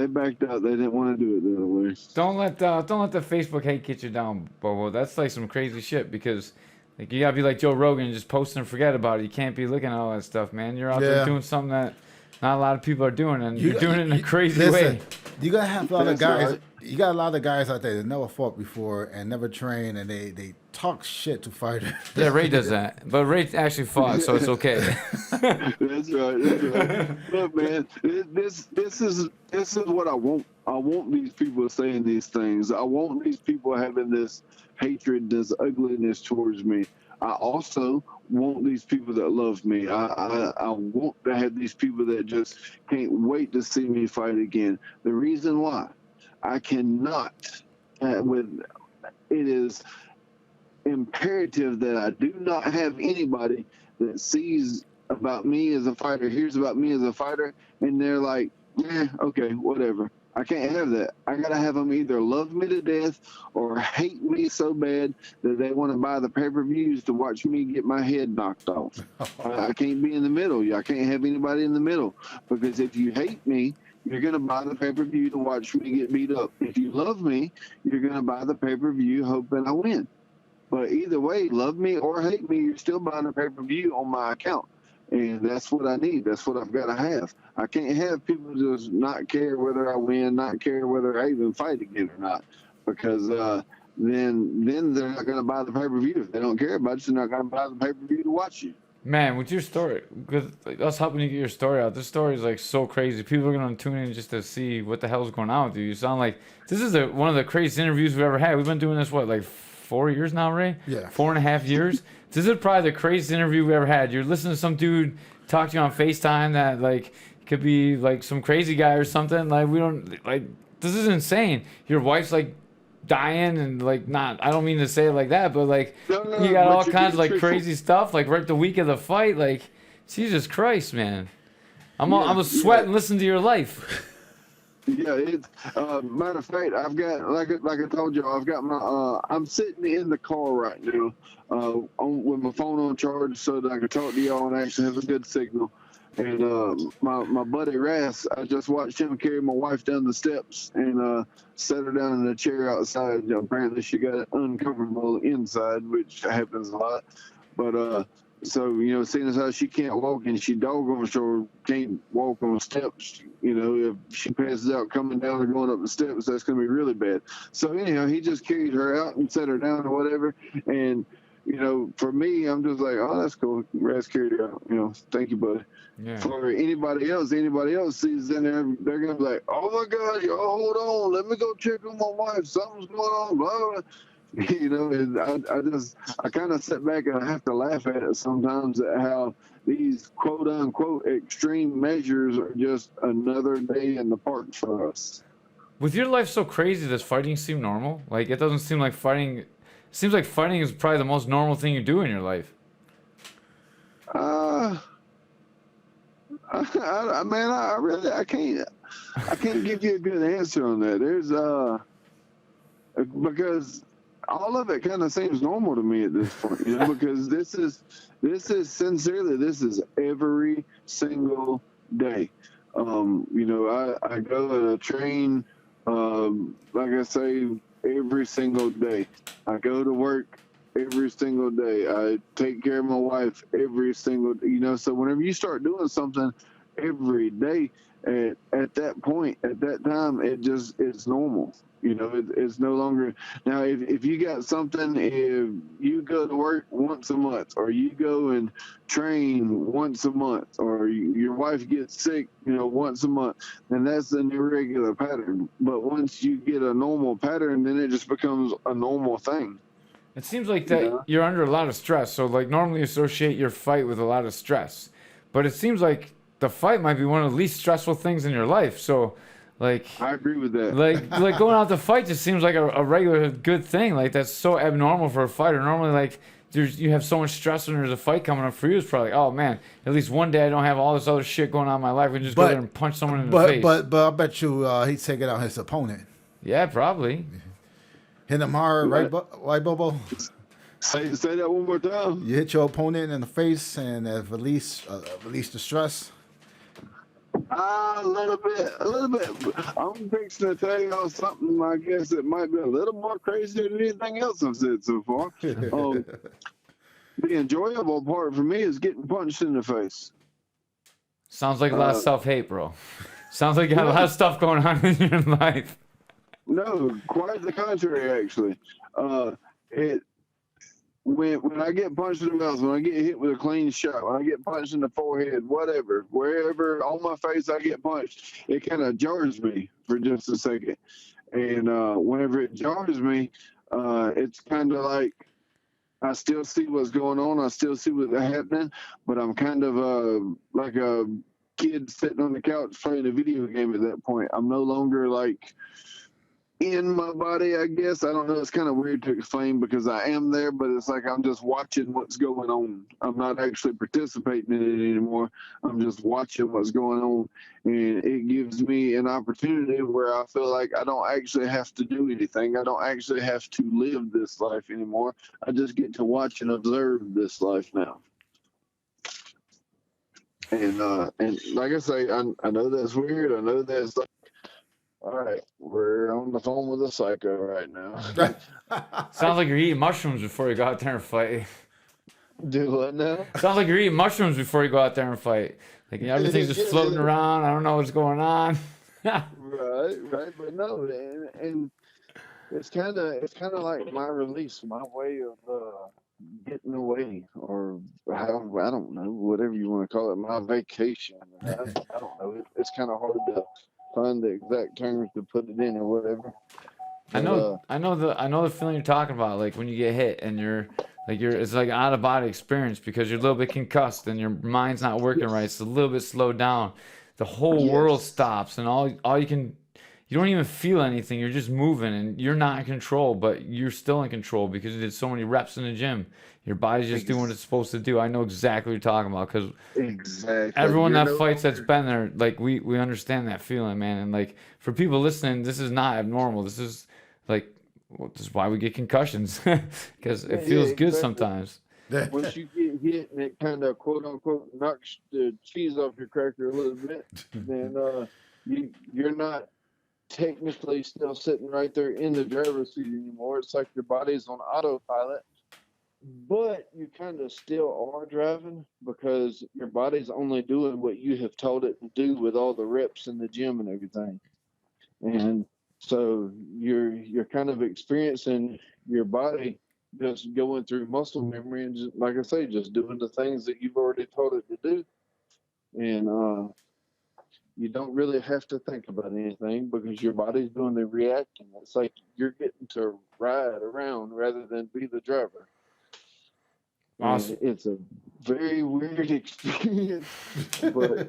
backed out. They didn't want to do it the other way. Don't let the Facebook hate get you down, Bobo. That's like some crazy shit because like you gotta be like Joe Rogan and just post and forget about it. You can't be looking at all that stuff, man. You're out there doing something that not a lot of people are doing, and you're doing it in a crazy way. You gotta have a lot of guys. Right. You got a lot of guys out there that never fought before and never trained, and they talk shit to fighters. Yeah, Ray does that, but Ray actually fought, so it's okay. That's right. Look, man, this is what I want. I want these people saying these things. I want these people having this hatred, this ugliness towards me. I also want these people that love me. I want to have these people that just can't wait to see me fight again. The reason why I cannot, it is imperative that I do not have anybody that sees about me as a fighter, hears about me as a fighter, and they're like, okay, whatever. I can't have that. I got to have them either love me to death or hate me so bad that they want to buy the pay-per-views to watch me get my head knocked off. I can't be in the middle. I can't have anybody in the middle, because if you hate me, you're going to buy the pay-per-view to watch me get beat up. If you love me, you're going to buy the pay-per-view hoping I win. But either way, love me or hate me, you're still buying a pay-per-view on my account. And that's what I need. That's what I've got to have. I can't have people just not care whether I win, not care whether I even fight again or not, because then they're not going to buy the pay-per-view. If they don't care about you, they're not going to buy the pay-per-view to watch you. Man, with your story, because like, us helping you get your story out, this story is like so crazy. People are going to tune in just to see what the hell's going on with you. You sound like this is one of the craziest interviews we've ever had. We've been doing this, like 4 years now, Ray? Yeah. 4.5 years. This is probably the craziest interview we ever had. You're listening to some dude talk to you on FaceTime that like could be like some crazy guy or something. Like we don't like this is insane. Your wife's like dying and like not. I don't mean to say it like that, but like you got all kinds of like crazy stuff. Like right the week of the fight. Like Jesus Christ, man. I'm a sweating listening to your life. Yeah, it's matter of fact, I've got like I told you, I've got my I'm sitting in the car right now, with my phone on charge so that I can talk to y'all and actually have a good signal. And my buddy Rass, I just watched him carry my wife down the steps and set her down in a chair outside. Apparently, she got uncomfortable inside, which happens a lot. But so seeing as how she can't walk and she doggone sure can't walk on steps, if she passes out coming down or going up the steps, that's gonna be really bad. So anyhow, he just carried her out and set her down or whatever, and. For me, I'm just like, oh, that's cool. Rass carried her out. Thank you, buddy. Yeah. For anybody else sees in there, they're gonna be like, oh my God, y'all hold on, let me go check on my wife. Something's going on, blah, blah. And I kind of sit back and I have to laugh at it sometimes at how these quote unquote extreme measures are just another day in the park for us. With your life so crazy, does fighting seem normal? Like, it doesn't seem like fighting. Seems like fighting is probably the most normal thing you do in your life. I can't give you a good answer on that. There's because all of it kind of seems normal to me at this point, because this is sincerely, this is every single day. I go and I train, like I say, every single day. I go to work every single day. I take care of my wife every single day. So whenever you start doing something every day, at that point, at that time, it's normal. It's no longer. Now, if you got something, if you go to work once a month, or you go and train once a month, or your wife gets sick, once a month, then that's an irregular pattern. But once you get a normal pattern, then it just becomes a normal thing. It seems like that you're under a lot of stress. So, like, normally you associate your fight with a lot of stress. But it seems like the fight might be one of the least stressful things in your life. So, like, I agree with that. Like going out to fight just seems like a regular good thing. Like, that's so abnormal for a fighter. Normally, like, you have so much stress when there's a fight coming up for you. It's probably like, oh man, at least one day I don't have all this other shit going on in my life. We can just go there and punch someone in the face. But I bet you he's taking out his opponent. Yeah, probably. Hit him hard, right, BoBo? Say that one more time. You hit your opponent in the face and release the stress. A little bit. I'm fixing to tell y'all something. I guess it might be a little more crazy than anything else I've said so far. The enjoyable part for me is getting punched in the face. Sounds like a lot of self-hate, bro. Sounds like you have a lot of stuff going on in your life. No, quite the contrary, actually. When I get punched in the mouth, when I get hit with a clean shot, when I get punched in the forehead, whatever, wherever on my face I get punched, it kind of jars me for just a second. And whenever it jars me, it's kind of like I still see what's going on. I still see what's happening, but I'm kind of like a kid sitting on the couch playing a video game at that point. I'm no longer like in my body, I guess. I don't know. It's kind of weird to explain because I am there, but it's like I'm just watching what's going on. I'm not actually participating in it anymore. I'm just watching what's going on. And it gives me an opportunity where I feel like I don't actually have to do anything. I don't actually have to live this life anymore. I just get to watch and observe this life now. And like I say, I know that's weird. I know that's like, all right, we're on the phone with a psycho right now. Sounds like you're eating mushrooms before you go out there and fight. Do what now? Sounds like you're eating mushrooms before you go out there and fight. Like everything's just floating around. I don't know what's going on. Right, but no, and it's kind of like my release, my way of getting away, or how, I don't know, whatever you want to call it, my vacation. I don't know. It's kind of hard to find the exact terms to put it in or whatever. But, I know the feeling you're talking about. Like when you get hit and it's like an out of body experience because you're a little bit concussed and your mind's not working right. It's a little bit slowed down. The whole world stops and you don't even feel anything. You're just moving and you're not in control, but you're still in control because you did so many reps in the gym. Your body's just doing what it's supposed to do. I know exactly what you're talking about because everyone that fights that's been there, like we understand that feeling, man. And like for people listening, this is not abnormal. This is like, this is why we get concussions because it feels good sometimes. Once you get hit and it kind of quote unquote knocks the cheese off your cracker a little bit, then you're not technically still sitting right there in the driver's seat anymore. It's like your body's on autopilot, but you kind of still are driving because your body's only doing what you have told it to do with all the reps in the gym and everything. And so you're kind of experiencing your body just going through muscle memory and just, like I say, just doing the things that you've already told it to do. And you don't really have to think about anything because your body's doing the reacting. It's like you're getting to ride around rather than be the driver. Awesome. And it's a very weird experience, but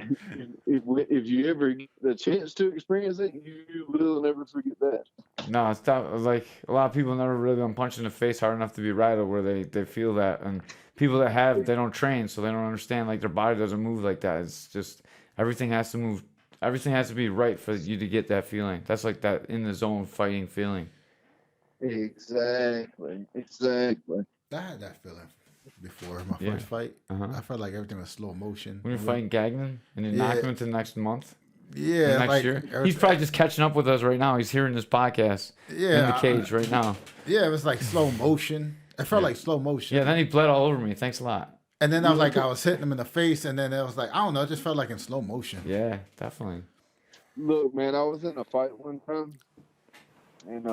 if you ever get the chance to experience it, you will never forget that. No, it's tough. Like a lot of people never really been punched in the face hard enough to be rider where they feel that, and people that have, they don't train, so they don't understand, like their body doesn't move like that. It's just everything has to move. Everything has to be right for you to get that feeling. That's like that in the zone fighting feeling. Exactly. I had that feeling before my Yeah. first fight. Uh-huh. I felt like everything was slow motion. When you're fighting Gagnon and you knock him into next month, Yeah, next like year, he's probably just catching up with us right now. He's hearing this podcast in the cage right now. Yeah, it was like slow motion. It felt like slow motion. Yeah, then he bled all over me. Thanks a lot. And then I was hitting him in the face, and then it was like, I don't know, it just felt like in slow motion. Yeah, definitely. Look, man, I was in a fight one time, and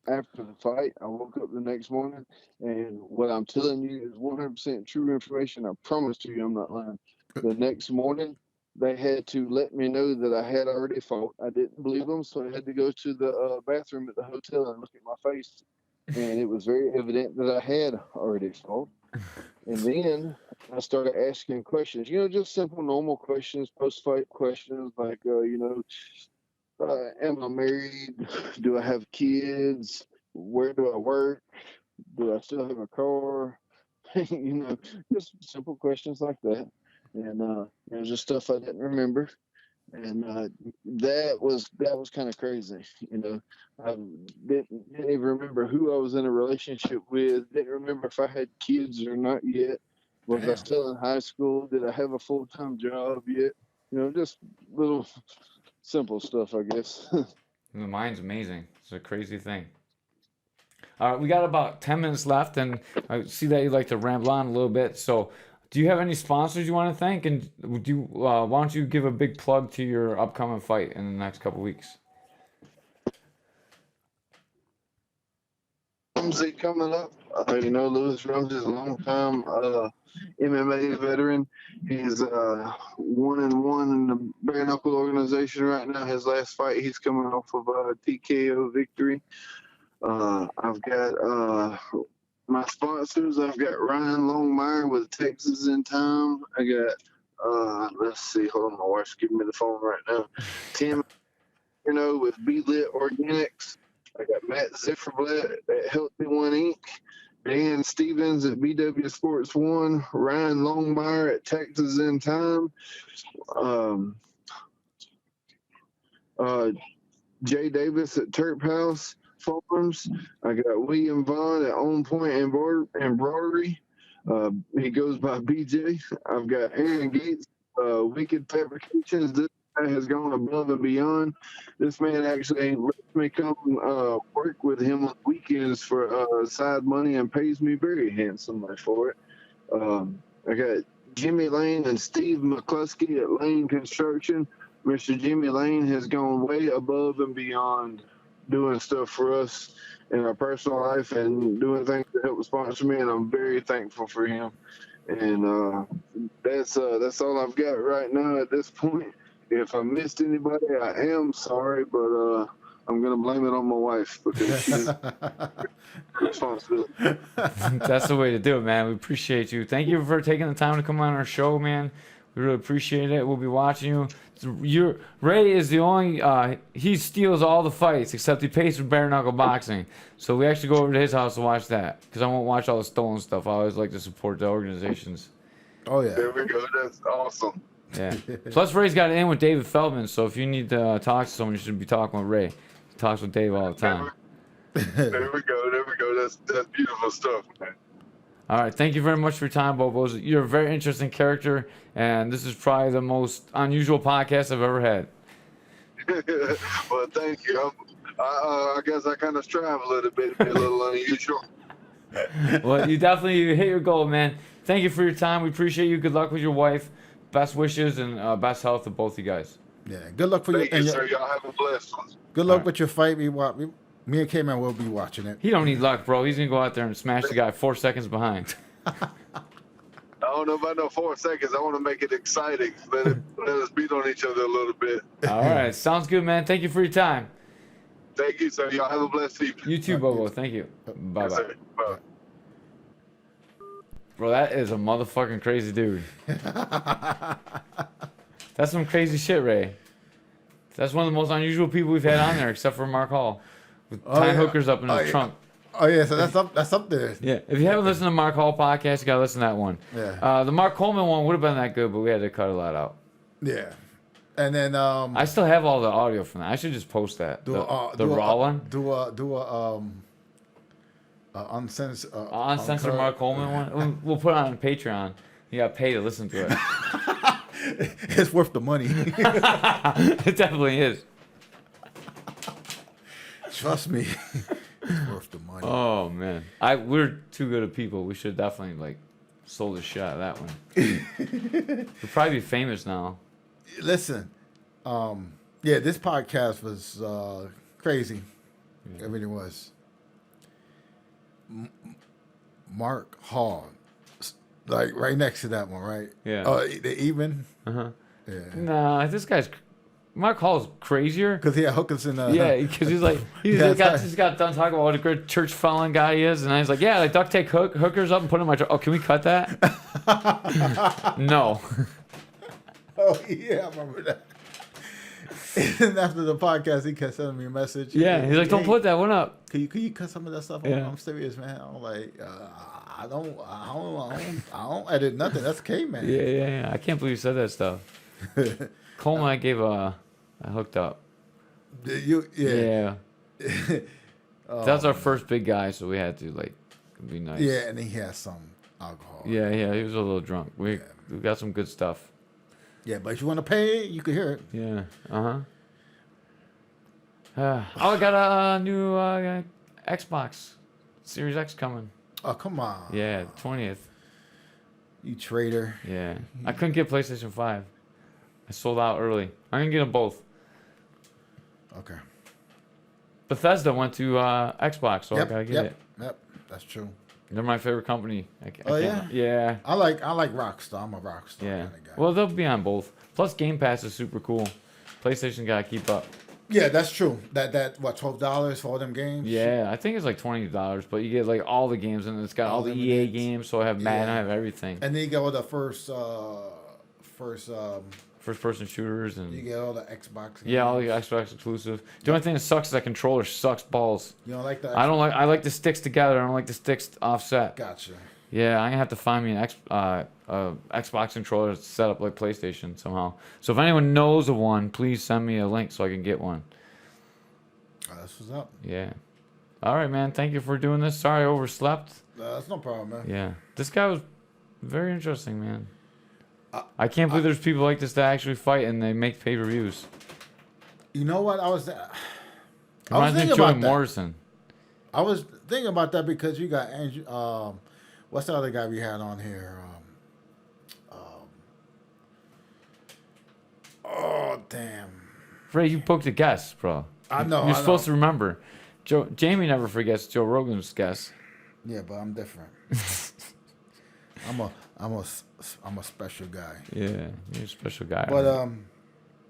after the fight, I woke up the next morning, and what I'm telling you is 100% true information. I promise to you, I'm not lying. The next morning, they had to let me know that I had already fought. I didn't believe them, so I had to go to the bathroom at the hotel and look at my face, and it was very evident that I had already fought. And then I started asking questions, just simple, normal questions, post-fight questions, like, am I married? Do I have kids? Where do I work? Do I still have a car? Just simple questions like that. And it was just stuff I didn't remember. And that was kind of crazy. I didn't even remember who I was in a relationship with. Didn't remember if I had kids or not yet. Was I still in high school? Did I have a full-time job yet? Just little simple stuff, I guess. The mind's amazing. It's a crazy thing. All right, we got about 10 minutes left, and I see that you like to ramble on a little bit. So, do you have any sponsors you want to thank? And why don't you give a big plug to your upcoming fight in the next couple weeks? Ramsey coming up. Louis Ramsey is a long time MMA veteran. He's 1-1 in the bare knuckle organization right now. His last fight, he's coming off of a TKO victory. I've got my sponsors. I've got Ryan Longmire with Texas in Time. I got let's see, hold on, my wife's giving me the phone right now. Tim, with Be Lit Organics. I got Matt Zifferblatt at Healthy One Inc., Dan Stevens at BW Sports One, Ryan Longmire at Texas in Time, Jay Davis at Terp House Farms. I got William Vaughn at On Point Embroidery. He goes by BJ. I've got Aaron Gates, Wicked Fabrications. This guy has gone above and beyond. This man actually lets me come work with him on weekends for side money and pays me very handsomely for it. I got Jimmy Lane and Steve McCluskey at Lane Construction. Mr. Jimmy Lane has gone way above and beyond doing stuff for us in our personal life and doing things to help sponsor me, and I'm very thankful for him. And that's all I've got right now at this point. If I missed anybody, I am sorry, but I'm gonna blame it on my wife because she's responsible. That's the way to do it, man. We appreciate you. Thank you for taking the time to come on our show, man. We really appreciate it. We'll be watching you. Ray is the only, he steals all the fights, except he pays for bare knuckle boxing. So we actually go over to his house to watch that, because I won't watch all the stolen stuff. I always like to support the organizations. Oh, yeah. There we go. That's awesome. Yeah. Plus, Ray's got it in with David Feldman, so if you need to talk to someone, you should be talking with Ray. He talks with Dave all the time. There we go. That's beautiful stuff, man. All right. Thank you very much for your time, Bobo. You're a very interesting character, and this is probably the most unusual podcast I've ever had. Well, thank you. I guess I kind of strive a little bit, be a little unusual. Well, you definitely hit your goal, man. Thank you for your time. We appreciate you. Good luck with your wife. Best wishes and best health to both you guys. Yeah, good luck for Thank your. you, And sir. Y'all have a blessed one. good luck All with your fight. Me and Caveman will be watching it. He don't need luck, bro. He's gonna go out there and smash the guy 4 seconds behind. I don't know about no 4 seconds. I want to make it exciting. Let us beat on each other a little bit. All right. Sounds good, man. Thank you for your time. Thank you, sir. Y'all have a blessed evening. You too, Bobo. Thank you. Bye Yes, bye. sir. Bye. Bro, that is a motherfucking crazy dude. That's some crazy shit, Ray. That's one of the most unusual people we've had on there, except for Mark Hall, with tying hookers up in his trunk. Oh yeah, so that's up there. Yeah, if you haven't listened to Mark Hall podcast, you gotta listen to that one. Yeah. The Mark Coleman one would have been that good, but we had to cut a lot out. Yeah. And then I still have all the audio from that. I should just post that. The raw one. Do a uncensored Uncensored Mark Coleman one. We'll put it on Patreon. You gotta pay to listen to it. It's worth the money. It definitely is. Trust me. It's worth the money. Oh man, we're too good of people. We should definitely like sold the shit out of that one. We'll probably be famous now. Listen, yeah, this podcast was crazy. Yeah. It really was. Mark Hall, like right next to that one, right? Yeah. Oh, the even. Uh-huh. Yeah. Nah, this guy's Mark Hall's crazier. Because he had hookers in the. Yeah, because he's like he's got done talking about what a great church following guy he is, and he's like, yeah, like duct tape hookers up and put them in my truck. Oh, can we cut that? No. Oh yeah, I remember that. And after the podcast, he kept sending me a message. Yeah, he's like, don't put that one up. Can you cut some of that stuff? Yeah. I'm serious, man. I'm like, I don't edit nothing. That's Caveman. Yeah. I can't believe you said that stuff. Coleman, I hooked up. Yeah. That's our first big guy, so we had to like be nice. Yeah, and he has some alcohol. Yeah, he was a little drunk. We got some good stuff. Yeah, but if you want to pay, you can hear it. Yeah. I got a new Xbox Series X coming. Oh, come on. Yeah, 20th. You traitor. Yeah. I couldn't get PlayStation 5. I sold out early. I'm gonna get them both. Okay. Bethesda went to Xbox, so I gotta get it. Yep, that's true. They're my favorite company. Yeah? Yeah. I like Rockstar. I'm a Rockstar Yeah. kind of guy. Well, they'll be on both. Plus, Game Pass is super cool. PlayStation gotta keep up. Yeah, that's true. That what, $12 for all them games? Yeah, I think it's like $20, but you get like all the games, and it's got all the EA games. So I have Madden, I have everything. And then you get all the first First-person shooters and you get all the Xbox games. yeah, all the Xbox exclusive. The only thing that sucks is that controller sucks balls. You don't like that? I like the sticks together. I don't like the sticks offset. Gotcha. Yeah, I'm gonna have to find me an Xbox controller set up like PlayStation somehow. So if anyone knows of one, please send me a link so I can get one. That's what's up. Yeah. All right, man. Thank you for doing this. Sorry I overslept. That's no problem, man. Yeah. This guy was very interesting, man. I can't believe there's people like this that actually fight and they make pay-per-views. You know what? I was Reminds me of thinking Joey about that. Morrison. I was thinking about that because you got Andrew. What's the other guy we had on here? Oh damn! Ray, you booked a guest, bro. I know. You're supposed to remember. Jamie never forgets Joe Rogan's guest. Yeah, but I'm different. I'm a special guy. Yeah, you're a special guy. But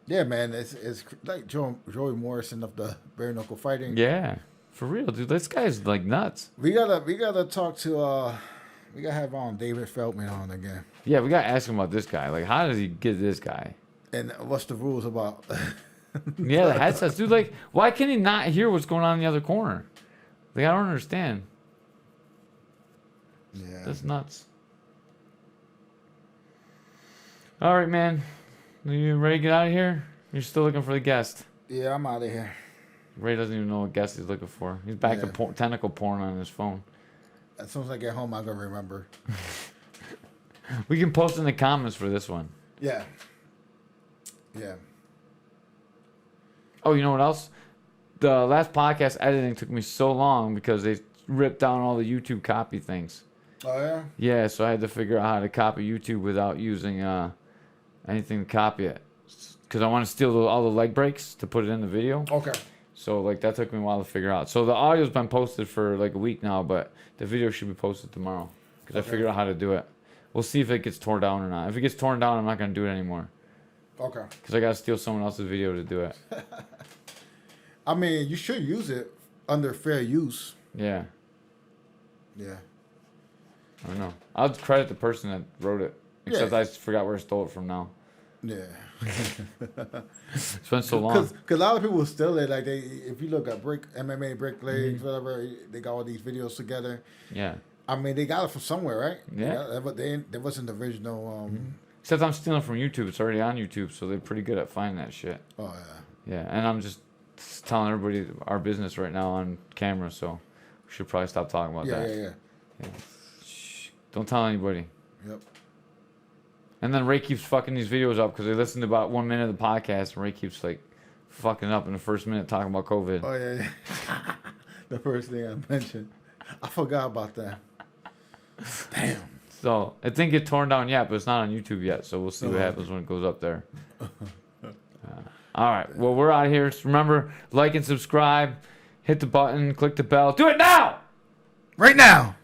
yeah, man, it's like Joey Morrison of the bare knuckle fighting. Yeah, for real, dude. This guy's like nuts. We gotta talk to we gotta have David Feldman on again. Yeah, we gotta ask him about this guy. Like, how does he get this guy? And what's the rules about? Yeah, the headsets, dude. Like, why can he not hear what's going on in the other corner? Like, I don't understand. Yeah. That's nuts. All right, man. Are you ready to get out of here? You're still looking for the guest. Yeah, I'm out of here. Ray doesn't even know what guest he's looking for. He's back to tentacle porn on his phone. As soon as I get home, I'm gonna remember. We can post in the comments for this one. Yeah. Yeah. Oh, you know what else? The last podcast editing took me so long because they ripped down all the YouTube copy things. Oh yeah. Yeah, so I had to figure out how to copy YouTube without using anything to copy it. Because I want to steal all the leg breaks to put it in the video. Okay. So like that took me a while to figure out. So the audio's been posted for like a week now, but the video should be posted tomorrow. Because I figured out how to do it. We'll see if it gets torn down or not. If it gets torn down, I'm not going to do it anymore. Okay. Because I got to steal someone else's video to do it. I mean, you should use it under fair use. Yeah. Yeah. I don't know. I'll credit the person that wrote it. Except Yeah. I forgot where I stole it from now. Yeah. It's been so long. Because a lot of people steal it. Like if you look at MMA, Brick Legs, whatever, they got all these videos together. Yeah. I mean, they got it from somewhere, right? Yeah. That wasn't the original. Except I'm stealing from YouTube. It's already on YouTube, so they're pretty good at finding that shit. Oh yeah. Yeah, and I'm just telling everybody our business right now on camera, so we should probably stop talking about that. Yeah. Shh. Don't tell anybody. Yep. And then Ray keeps fucking these videos up because they listened to about 1 minute of the podcast, and Ray keeps like fucking up in the first minute talking about COVID. Oh yeah. The first thing I mentioned, I forgot about that. Damn. So it didn't get torn down yet, but it's not on YouTube yet. So we'll see what happens when it goes up there. All right. Well, we're out of here. Just remember, like and subscribe. Hit the button. Click the bell. Do it now! Right now.